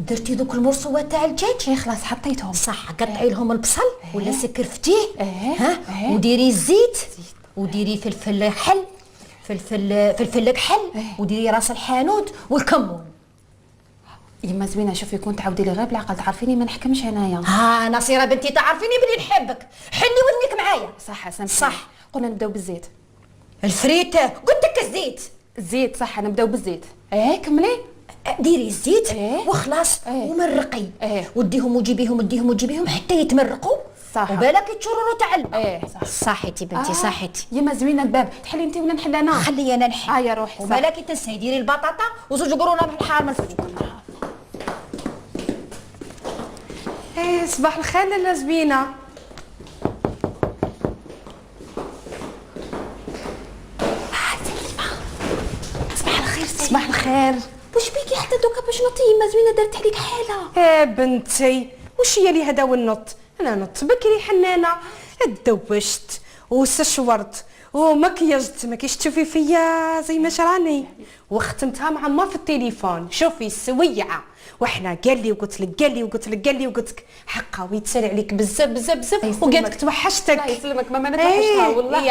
درتي دوك المرصوات تاع الدجاج؟ خلاص حطيتهم. صح، قطعي لهم البصل ولا سكرفتيه. ها وديري الزيت وديري فلفل حل، فلفل كحل، وديري راس الحانوت والكمون. يما زوينه شوفي كون تعاودي لي غير بالعقل، تعرفيني ما نحكمش هنايا. ها نصيره بنتي تعرفيني بلي نحبك، حلي ودنك معايا. صح سامحيني. صح، قلنا نبداو بالزيت. الفريته قلت لك الزيت. الزيت صح، نبداو بالزيت. كملي. ديري الزيت وخلاص ومرقي. وديهم وجيبيهم حتى يتمرقوا. صح. وبالك يتشرروا تعلم. صح. صحيتي بنتي صحيتي. يما زوينه الباب، تحلي انت ولا نحل انا؟ خلي انا نحل. يا روحي. وبالك تنسي ديري البطاطا وزوج قرونه في الحار من الفوق. صباح الخير لاله زوينه. صباح الخير. صباح الخير. واش بيكي حتى دوكا باش نطي؟ يما زوينه دارت عليك حاله. بنتي وش هي لي هذا والنط؟ انا نط بكري حنانه، اتدوشت وسشورت ومكيجت، ما كيش تشوفي فيا زي ما شراني، وختمتها مع ما في التليفون. شوفي السويعه، وحنا قال لي وقلت لك حقا ويتسال عليك بزاف وقالت لك توحشتك. الله يسلمك ماما، ما توحشتها والله.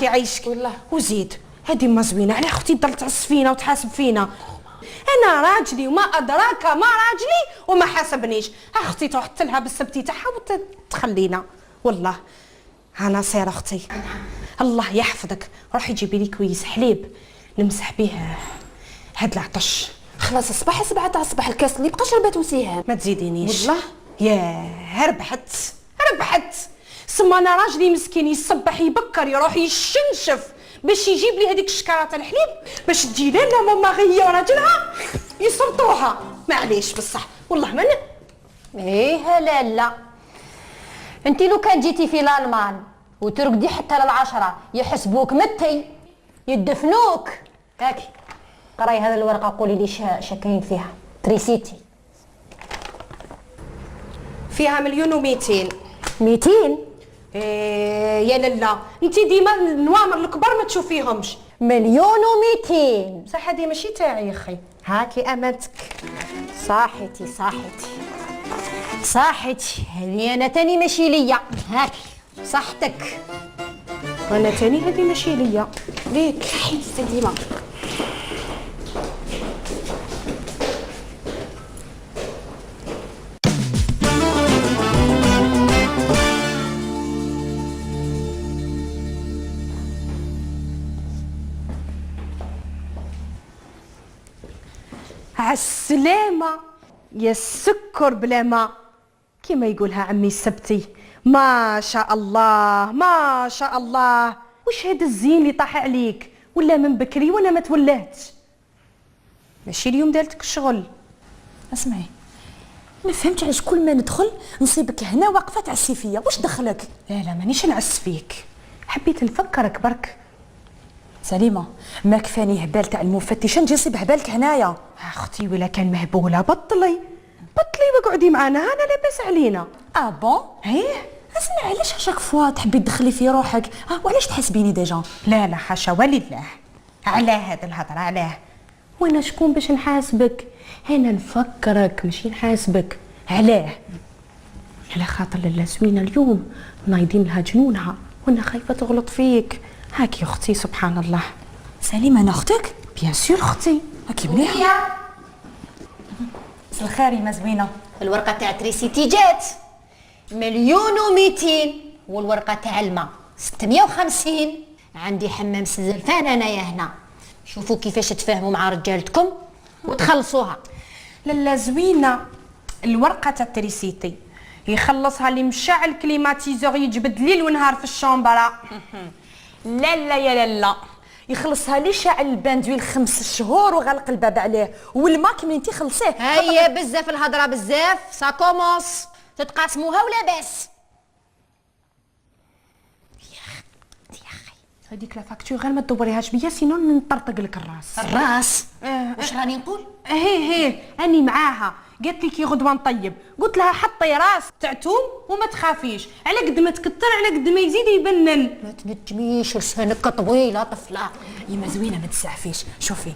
يعيشك والله. وزيد هذه ما زوينه على اختي تضل تعص فينا وتحاسب فينا. انا راجلي وما ادراك ما راجلي وما حاسبنيش. اختي تحط لها بالسبتي تاعها وتخلينا. والله انا سير اختي، الله يحفظك، روحي جيبي لي كويس حليب نمسح به هاد العطش. خلاص الصباح 7 تاع الصباح الكاس اللي بقى شربات وسيهان. ما تزيدينيش والله. يا ربحت سما انا راجلي مسكين يصبح يبكر يروح يشنشف باش يجيب لي هذيك الشكاره تاع الحليب باش تجي لنا ماما غيه وراجلها يسرطوها. معليش بصح والله ما لا انت لو كان جيتي في الالمان وترقدي حتى لل10 يحسبوك متي يدفنوك. هاكي قراي هذا الورقه قولي لي شاكاين فيها تريسيتي. فيها 1,200,000. 200؟ يا لالا انت ديما النوامر الكبار ما تشوفيهمش. 1,200,000 صح هذه ماشي تاعي يا اخي. هاكي امانتك. صاحتي هذه انا تاني ماشي ليا. هاكي صحتك. وانا تاني هذه ماشي ليا ليك. حيت ديما عالسلامة يا السكر بلا ما كما يقولها عمي السبتي. ما شاء الله وش هذا الزين اللي طاح عليك؟ ولا من بكري وانا ما تولهتش؟ ماشي اليوم دارتك الشغل. اسمعي، ما فهمتش علاش كل ما ندخل نصيبك هنا واقفه تعسي فيا. واش دخلك؟ لا مانيش نعس فيك، حبيت نفكرك برك. سليمه ما كفاني هبال تاع المفتش نجي نصيب هبالك هنايا. اختي ولا كان مهبوله بطلي وقعدي معانا، انا لاباس علينا. بون هيه اسمعي، علاش شاك فوا تحبي تدخلي في روحك؟ وعلاش تحسبيني ديجا؟ لا حاشا ولله. علاه هذا الهضره علاه؟ وانا شكون باش نحاسبك؟ انا نفكرك ماشي نحاسبك. علاه؟ على خاطر لاله زوينه اليوم نايضين لها جنونها وانا خايفه تغلط فيك. هاكي اختي سبحان الله. سليمه انا اختك؟ بيان سور اختي. هاكي مليحه. مساء الخير يا زوينه. الورقه تاع تريسيتي جات 1,200,000 والورقه تاع الماء 650. عندي حمام سزلفان انايا هنا. شوفوا كيفاش تفاهموا مع رجالتكم وتخلصوها. لاله زوينه الورقه تاع تريسيتي يخلصها لي مشاعل كليماتيزور يجبد ليل ونهار في الشومبرا. لا يا لالا يخلصها لي شاعل الباندويل 5 شهور وغلق الباب عليه، والما كي انتي خلصيه. هيا بزاف الهضره بزاف. سا كومونس تتقاسموها ولا بس؟ يا اخي هذيك لا فاكتور غير ما تدوريهاش بيا سينو نطرطق لك الراس. واش راني نقول؟ هي اني معاها قالت لي كي غدوه نطيب، قلت لها حطي راس تاع توم وما تخافيش، على قد ما تكتر على قد ما يزيد يبنن. ما تنجميش لسانك طويله طفله. يما زوينه ما تسعفيش. شوفي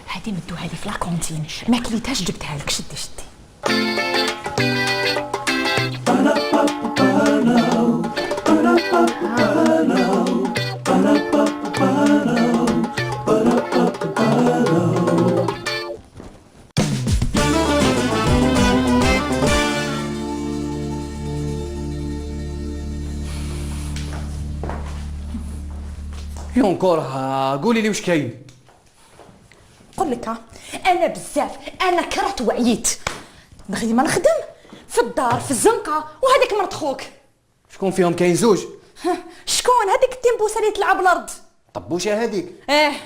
هذه مدوها لي في لاكونتين، ما كليتهاش جبتها لك. شدي يونكور قولي لي واش كاين. نقول لك انا بزاف، انا كرهت وعييت، نغي ما نخدم في الدار في الزنقه، وهذيك مرت خوك. شكون فيهم كاين زوج؟ شكون هذيك التيمبوسه اللي تلعب الارض؟ طبوشه هذيك.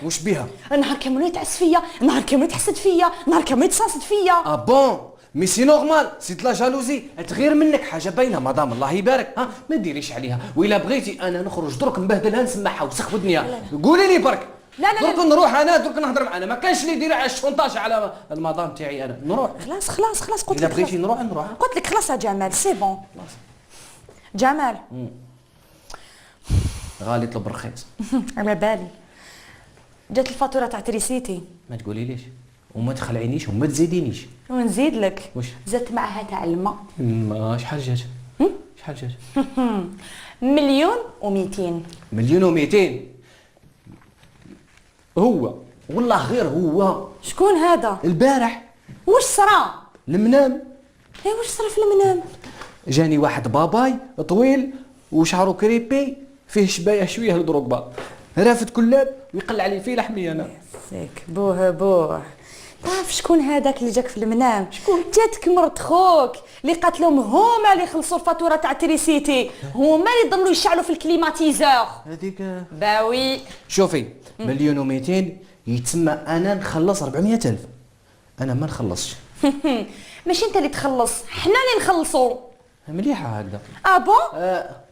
واش بها؟ نهار كامل يتعس فيا، نهار كامل يتحسد فيا، نهار كامل يتصاصد فيا. بون مي سي نورمال، سي لا جالوزي تغير منك حاجه باينه. مدام الله يبارك ما ديريش عليها. وإلا بغيتي انا نخرج درك نبهدلها نسمعها وسخ ودنيا. قولي لي برك. لا لا درك نروح انا درك نهضر معانا، ما كانش اللي يدير على الشونطاج على المدام تاعي. انا نروح خلاص قلت الا لك بغيتي نروح قلت لك خلاص يا جمال سي بون. جمال غالي يطلب رخيص. على بالي جات الفاتوره تاع تريسيتي. ما تقولي ليش وما تخلعينيش وما تزيدينيش. ونزيد لك واش زدت معها تاع الماء. شحال جات؟ شحال جات؟ 1,200,000. 1,200,000 هو والله غير هو. شكون هذا؟ البارح واش صرا؟ المنام. واش صرا في المنام؟ جاني واحد باباي طويل وشعره كريبي فيه شبايه شويه لدروكبا، رافد كلاب ويقلع لي فيه لحمي انا. ياك بوه تعرف شكون هذاك اللي جاك في المنام؟ شكون؟ جاتك مرت خوك اللي قالت لهم هما اللي يخلصوا الفاتوره تاع تريسيتي، هما اللي يضلوا يشعلوا في الكليماتيزور هذيك. باوي شوفي 1,200,000 يتسمى انا نخلص 400,000. انا ما نخلصش. ماشي انت اللي تخلص، حنا اللي نخلصوا. مليحه هكذا. بون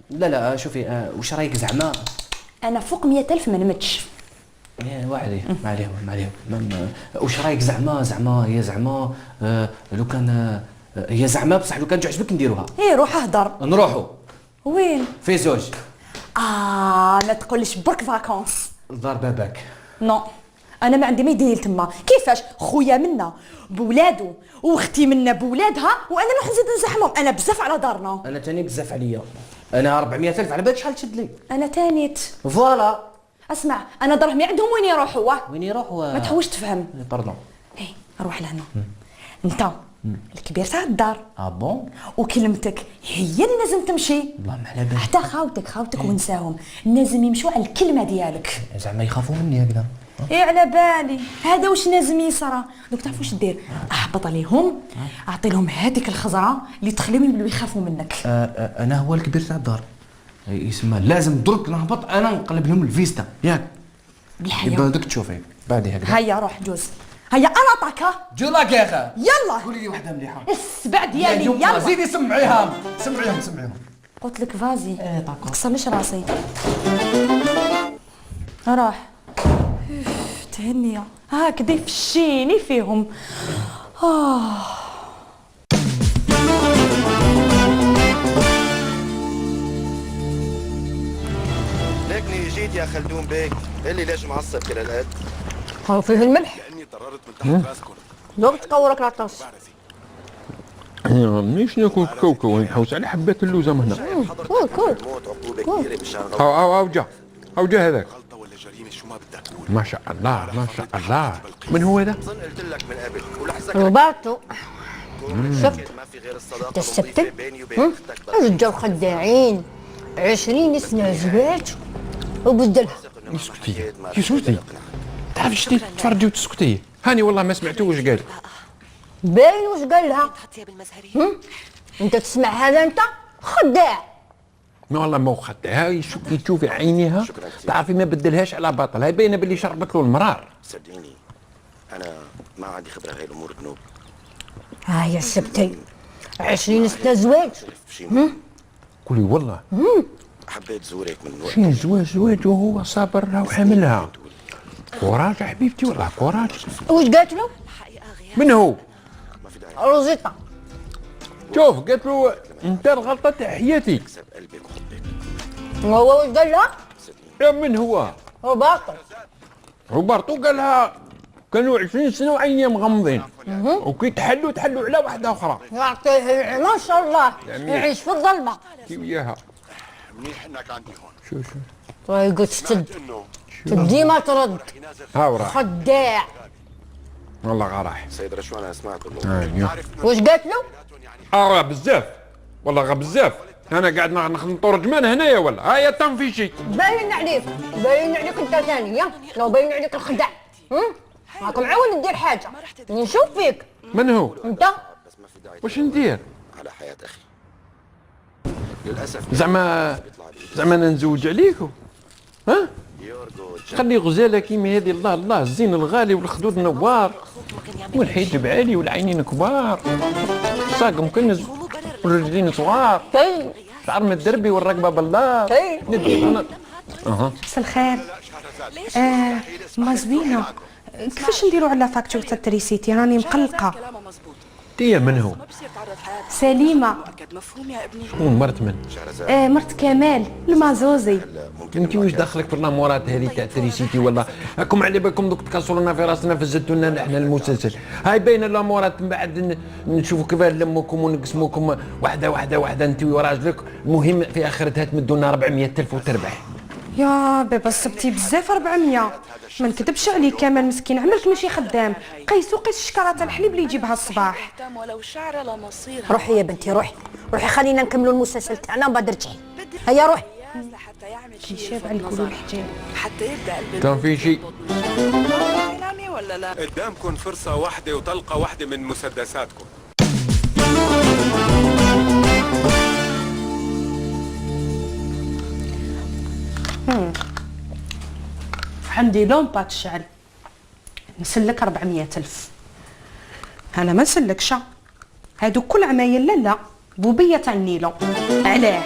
لا شوفي واش رايك زعما؟ انا فوق 100,000 ما نمتش. واحد ما عليهم. واش رايك زعما هي زعما لو كان هي زعما بصح لو كان تعجبك نديروها. روح اهضر. نروحوا وين؟ في زوج. ما تقوليش برك فاكونس. لدار باباك. نو انا ما عندي ما يدير تما. كيفاش خويا منا بولادو واختي منا بولادها وانا نروح نزيد نزحمهم؟ انا بزاف على دارنا. انا تاني بزاف عليا. انا 400,000 على بالك شحال تشد لي. انا تانيت. فوالا اسمع انا دراهمي عندهم وين يروحوا؟ وين يروحوا؟ ما تحوش تفهم. باردون. روح لهنا. انت الكبير تاع الدار. بون وكلمتك هي اللي لازم تمشي. والله ما على بالي. حتى خاوتك ونساهم لازم يمشوا على الكلمه ديالك. زعما يخافوا مني هكذا. على بالي هذا واش لازم يصرى. دوك تعرف واش دير؟ اهبط عليهم اعطي لهم هذيك الخزره اللي تخليهم يولوا يخافوا منك. انا هو الكبير تاع الدار يسمى لازم درك نهبط انا نقلب لهم الفيستا ياك بالحياه. يبقى دوك تشوفي بعد هكذا. هيا روح جوز. هيا انا طاكا. جولاك يا اخا. يلا قولي لي وحده مليحه. السبع ديالي يلا. زيدي سمعيهم. قلت لك فازي ما تكسرليش راسي. راح تهنيه هكذا يفشيني فيهم. لكني جيت يا خلدون بيك اللي ليش معصب كل هالقد؟ هو فيه الملح. لاني ضررت من تحت راسكم. دوك تقورك العطاس. مانيش ناكل كوكو ونحوس على حبات اللوزه من هنا. كول الموت عقوبه كبيره بالشهر. هاو جا هذاك. غلطه ولا جريمه شو ما بدك تقول. ما شاء الله. من هو هذا؟ اظن قلت لك من قبل ولحظك روبرتو. شفت ما في غير الصداقه تستبتل؟ النظيفه بيني وبين اختك بس. رجال خداعين 20 سنة زواج وبدلها. اسكتي تعرف شتي تفرجي وتسكتي. هاني والله ما سمعتو واش قال. باين واش قال لها. انت تسمع هذا انت خداع. ما والله ما خدها يشوفي تشوفي عينيها تعرفي ما بدلهاش على باطل. هاي باينه باللي شربت له المرار. صدقيني انا ما عندي خبره غير امور الذنوب. يا سبتي 20 سنة زواج. قولي والله حبيت زورك من وقت. فين زواج وهو صابرها وحاملها. كوراج يا حبيبتي والله كوراج. واش قالت له؟ من هو؟ ما في داعي روزيتا. شوف قالت له انت الغلطه تاع حياتي. اكسب قلبك وحبك. هو واش قال لها؟ يا من هو؟ روبرتو. روبرتو قال لها كانوا 20 سنه وعينيهم مغمضين، وكي تحلوا على واحده اخرى. يعطيه ما شاء الله يعني يعيش في الظلمه. كي وياها. منيح انك عندي هون. شوف ويقول تد انه ديما ترد ها وراه خداع. والله غراح. سيد رشوان انا سمعت الموضوع. واش قالت له؟ بزاف والله بزاف. انا قاعد نخلط رجمان هنايا ولا هيا تم في شيء. باين عليك انت ثاني لو باين عليك الخدع. راكم عاون ندير حاجه نشوف فيك. من هو؟ انت بس ما في داعي واش ندير؟ على حياة اخي. للاسف زعما انا نزوج عليكم؟ ها؟ يورغو خلي غزاله كيما هذه الله الزين الغالي والخدود نوار والحجب عالي والعينين كبار ساق مكنز والرجلين صغار كي شعر من الدربي والرقبه بالله كي ندي انا. مساء الخير. ما زوينه، كيفاش نديروا على فاكتور تاع التريسيتي؟ راني مقلقه. تيا من هو؟ سليمه. شكون مرت من؟ مرت كمال المازوزي. انت واش دخلك في الامورات هذه تاع تريسيتي ولا راكم على بالكم دوك تكسروا لنا في راسنا فزتوا لنا نحن المسلسل. هاي باين الامورات من بعد نشوفوا كيف نلموكم ونقسموكم واحده انت وراجلك. المهم في اخرتها تمدوا لنا 400,000 وتربح. يا بابا صبتي بزاف 400. ما نكذبش عليك كمال مسكين عملك ماشي خدام. قيس الشكاره تاع الحليب اللي يجيبها الصباح. روحي يا بنتي روحي خلينا نكملوا المسلسل تاعنا ومن بعد رجعي. هيا روحي. شاب على الكل الحجاب حتى يبدا كان في شيء كلامي ولا لا؟ قدامكم فرصة واحدة وطلقة واحدة من مسدساتكم. عندي لومبا تشعل نسلك 400,000. انا ما نسلكش هادو كل عمايل. لا بوبيه تاع النيلون. علاه؟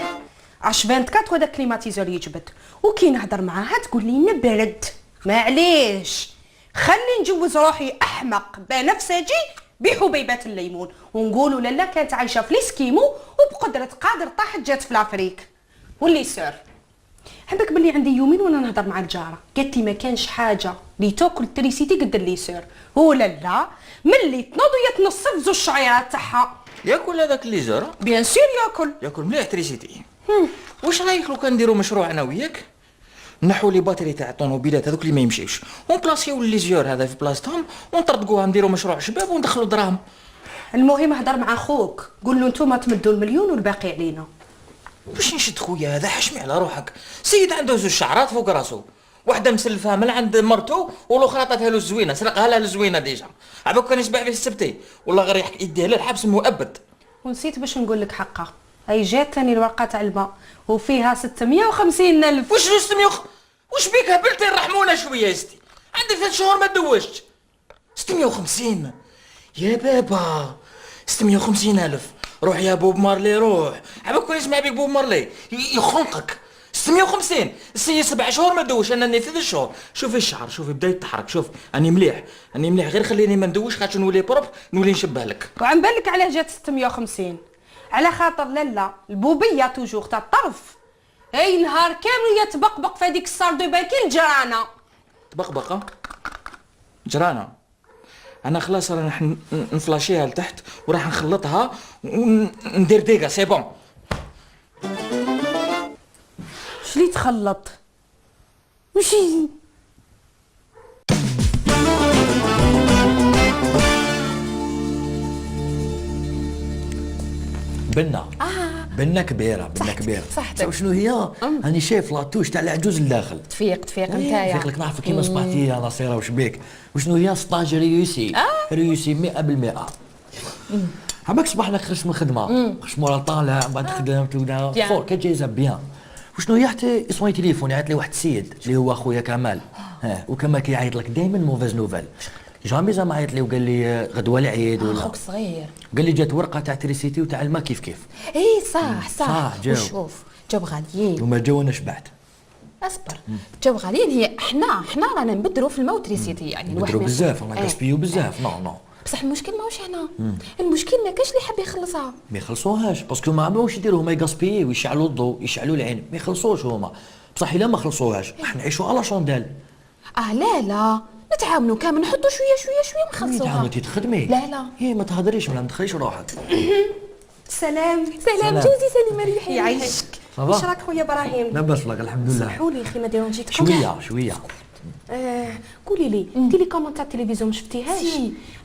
اش 24 هذا كليماتيزور يجبد وكي نهضر معاها تقول لي نبرد. معليش خلي نجوز روحي احمق بنفسجي بحبيبات الليمون ونقولوا لالا كانت عايشه في الاسكيمو وبقدره قادر طاحت جات في لافريك. واللي سور حبك بلي عندي يومين وانا نهضر مع الجاره قالت لي ما كانش حاجه اللي تاكل التريسيتي قد اللي سور. هو لا ملي تنوض وهي تنصف زوج الشعيرات تاعها. ياكل هذاك اللي جرى؟ بيان سور ياكل مليح تريسيتي. واش رايك لو كان نديرو مشروع انا وياك نحو لي باتري تاع الطوموبيلات هذوك اللي ما يمشيوش ونبلاصيو لي زيور هذا في بلاصتهم ونطردقوها نديرو مشروع شباب وندخلوا دراهم. المهم هضر مع خوك قول له نتوما تمدوا المليون والباقي علينا. باش نشد خويا هذا حشمي على روحك. سيد عنده زوج شعرات فوق راسو واحده مسلفها من عند مرتو والاخرى عطاتها له الزوينه سرقها لها الزوينه ديجا. عباك كان يسبع فيه السبتي والله غير يديه للحبس مؤبد. ونسيت باش نقول لك حقه هي جات ثاني الورقه تاع الماء وفيها 650,000. واش 600 واش بيك هبلتي رحمونا شويه يا ستي. عندي 3 شهور ما دوشت 650 يا بابا 650,000. روح يا بوب مارلي روح. عباك كون يسمع بيك بوب مارلي يخنقك. 650 السيد 7 شهور ما دوش انا 3 شهور. شوفي الشعر شوفي بدا يتحرك شوف اني مليح غير خليني ما ندوش خاطر نولي بروب نولي نشبه لك. وعن بالك علاه جات 650 على خاطر لالا البوبيه توجور تاع الطرف. اي نهار كامل هي تبقبق في هذيك الصال دو باكي الجرانه. تبقبقه جرانا. انا خلاص راح نفلاشيها لتحت وراح نخلطها وندير ديقه سي بون. شلي تخلط ماشي بنة كبيرة صح شنو هي؟ راني شايف لاطوش تاع العجوز لداخل. تفيق نتايا تفيق لك نعرفك كيما صبحتي يا نصيرة وش بيك؟ وشنو هي؟ ستاج ريوسي ريوسي 100%. عباك صباح لك خرجت من الخدمة خرجت مورا طالع بعد خدمت ولا فوق كجايزة بيان. وشنو هي حتى يصوني تليفون يعيط لي واحد السيد اللي هو خويا كمال. وكمال كيعيط لك دائما موفاز نوفال. جامي زعما عيط لي وقال لي غدوه العيد ولا خوك صغير قال لي جات ورقه تاع تريسيتي وتاع الماء كيف اي صح جاو. جاو غاليين وما جاو انا شبعت. اصبر جاو غاليين. هي احنا رانا نبدروا في الماء وتريسيتي يعني نبدروا بزاف رانا كاسبيو بزاف. نو بصح المشكل ماهوش هنا. المشكل ما كاش اللي حاب يخلصها. ما يخلصوهاش باسكو ما عمروش يديروا هما يغاسبيي ويشعلوا الضوء يشعلوا العين ما يخلصوش هما. بصح الا ما خلصوهاش راح نعيشوا على شوندال. لا نتعاونوا كامل نحطوا شويه ونخلصوها. تعاونتي تخدمي؟ لا هي ما تهضريش ولا ما تخليش روحك. سلام جوزي سليمه ريحي يعيشك. صافا؟ واش راك خويا ابراهيم؟ لاباس لك الحمد لله. سمحوا لي اخي ما ديرونجيتكم. شويه. قولي لي انت لي كومون تاع التلفزيون ما شفتيهاش؟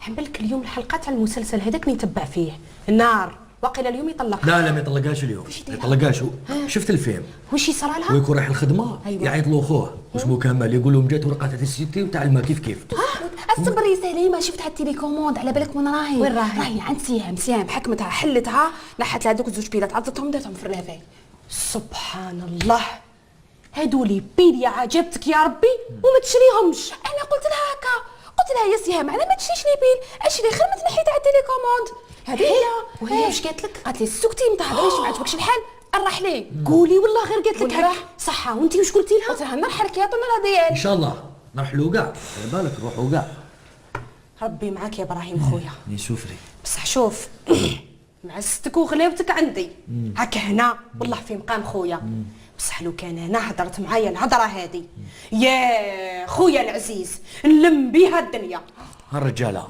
عم بالك اليوم الحلقه تاع المسلسل هذاك نتبع فيه النار واقيلا اليوم يطلق. لا ما يطلقاش اليوم، ما يطلقاش. شفت الفيلم واش يصرى لها؟ ويكون رايح الخدمه أيوة. يعيط له خوه واسمه كمال يقول لهم جات ورقه تاع السيتي وتاع الماء كيف. الصبر يا سليمه شفت على التليكوموند على بالك وين راهي؟ وين راهي عند سيام حكمتها حلتها نحت لها دوك الزوج بيلات عضتهم داتهم في الرافاي. سبحان الله هادو لي بيل يا عجبتك يا ربي وما تشريهمش. انا قلت لها هكا قلت لها يا سيام على ما تشريش لي بيل اشري خير ما تنحي تاع التليكوموند. هذه هي. وهي واش قالت لك؟ قالت لي سكتي ما تهضريش ما عجبكش الحال نروح ليه. قولي والله غير قالت لك والله. هكا صحه. وانت واش قلتي لها؟ قلت لها نرحل كيعطونا ان الهديات. شاء الله نرحلوا كاع، على بالك نروحوا كاع. ربي معاك يا ابراهيم خويا. نسوفري بصح شوف معزتك وغلاوتك عندي هكا هنا والله في مقام خويا. بصح لو كان انا هضرت معايا الهضره هذه يا خويا العزيز نلم بيها الدنيا. الرجاله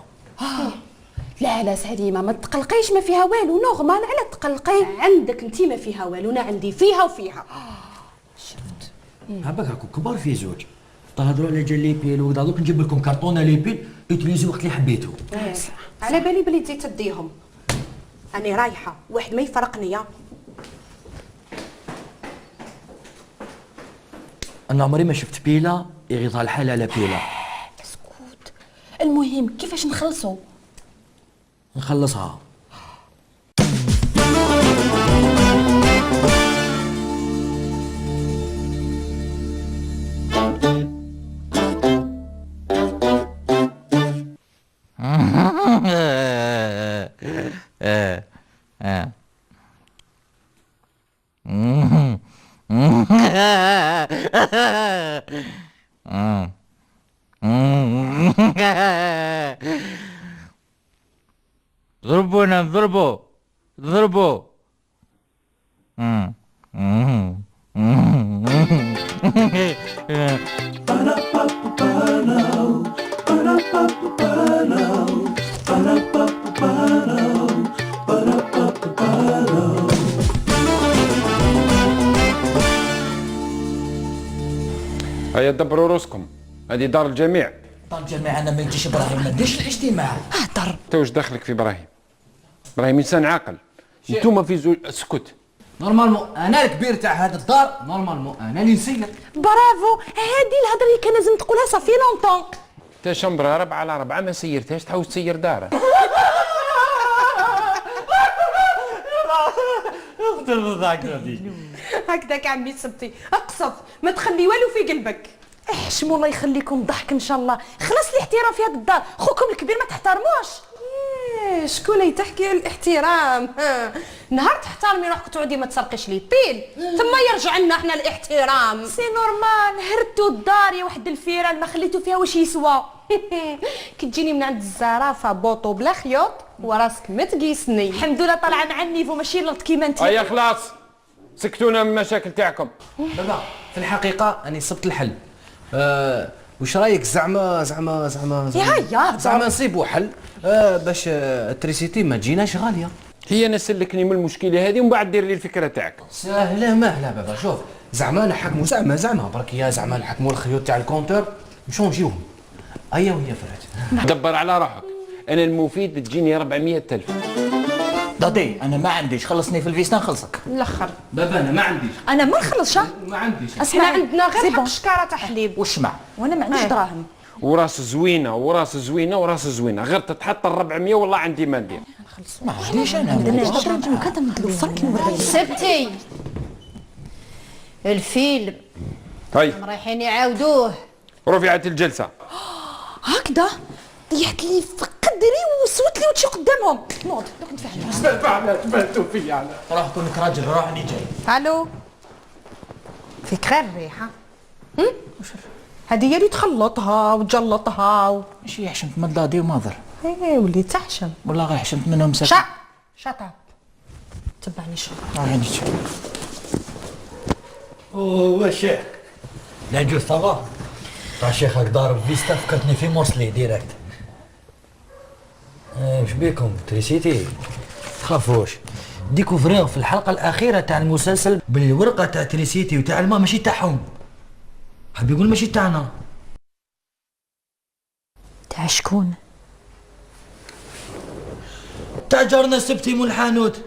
لا سليمه ما تقلقيش ما فيها والو نورمال على تقلقي. عندك انت ما فيها والو انا عندي فيها وفيها. هباك راكم كبار في زوج تهضروا على جال لي بيل وكذا. دوك نجيب لكم كرتونه لي بيل يوتيليزي وقت اللي حبيتو. على بالي بلي تزيد تديهم. انا رايحه واحد ما يفرقني. انا عمري ما شفت بيله يغيظها الحال على بيله. اسكت. المهم كيفاش نخلصوا؟ نخلصها. ضربونا ضربوا. هيا دبروا روسكم، هذه دار الجميع. دار الجميع انا ما يجيش ابراهيم ما ديرش الاجتماع. هضر. انت واش دخلك في ابراهيم؟ ابراهيم انسان عاقل. انتوما في زوج اسكت. نورمالمون انا الكبير تاع هذا الدار، نورمالمون انا اللي نسير. برافو هذه الهضره اللي كان لازم تقولها صافي لونطون. تا شمبره 4/4 ما سيرتهاش تحاول تسير داره. هكذاك عمي سبتي اقصف ما تخلي والو في قلبك. احشموا الله يخليكم ضحك ان شاء الله. خلاص الاحترام في هذا الدار. خوكم الكبير ما تحترموش. شكون اللي تحكي الاحترام؟ نهار تحترمي روحك تعودي ما تسرقيش لي بيل ثم يرجع لنا احنا الاحترام. سي نورمال هرتو الدار يا واحد الفيران ما خليتو فيها واش يسوى. كي تجيني من عند الزرافه بوطو بلا خيوط وراسك ما تقيسني. الحمد لله طالعه مع النيفو ماشي لط كيما انت. هيا خلاص سكتونا من المشاكل تاعكم. بابا في الحقيقه اني صبت الحل. واش رايك زعما نصيبوا حل باش التريسيتي ما تجيناش غاليه. هي نسلكني من المشكله هذه ومن بعد دير لي الفكره تاعك. سهله مهله بابا. شوف زعما نحكموا زعما برك يا زعما نحكموا الخيوط تاع الكونتور نمشيو نجيوهم. هيا وهي فرات. دبر على روحك. انا المفيد تجيني 400,000. دادي انا ما عنديش خلصني في الفيسنا نخلصك. الاخر بابا انا ما عنديش. انا ما نخلصش. ما عنديش. احنا عندنا غير حق شكاره تاع حليب. واش مع وانا ما عنديش دراهم. وراس زوينه غير تتحط 400 والله عندي ما ندير. ما عنديش انا. سبتي الفيلم هاي رايحين يعاودوه. رفعت الجلسه. هكذا طيحت لي في قدري وسوت لي وجهي قدامهم. نوض دوك نتفاهم. تبعتوا فيا على روح كونك راجل روح اني جاي. الو فيك غير الريحه. هذه هي اللي تخلطها وتجلطها ماشي حشمت من دادي وماذر. ايه وليت تحشم. والله غير حشمت منهم ساكن. شطب تبعني شو. روح اني جاي. واش لا جو صافا تاع شيخك ضارب فيستا فكرتني في موصلي ديريكت. واش بيكم تريسيتي؟ تخافوش ديكوفريو في الحلقه الاخيره تاع المسلسل بالورقه تاع تريسيتي وتاع الماء ماشي تاعهم. حاب يقول ماشي تاعنا. تاع شكون؟ تاع جارنا سبتي مول الحانوت.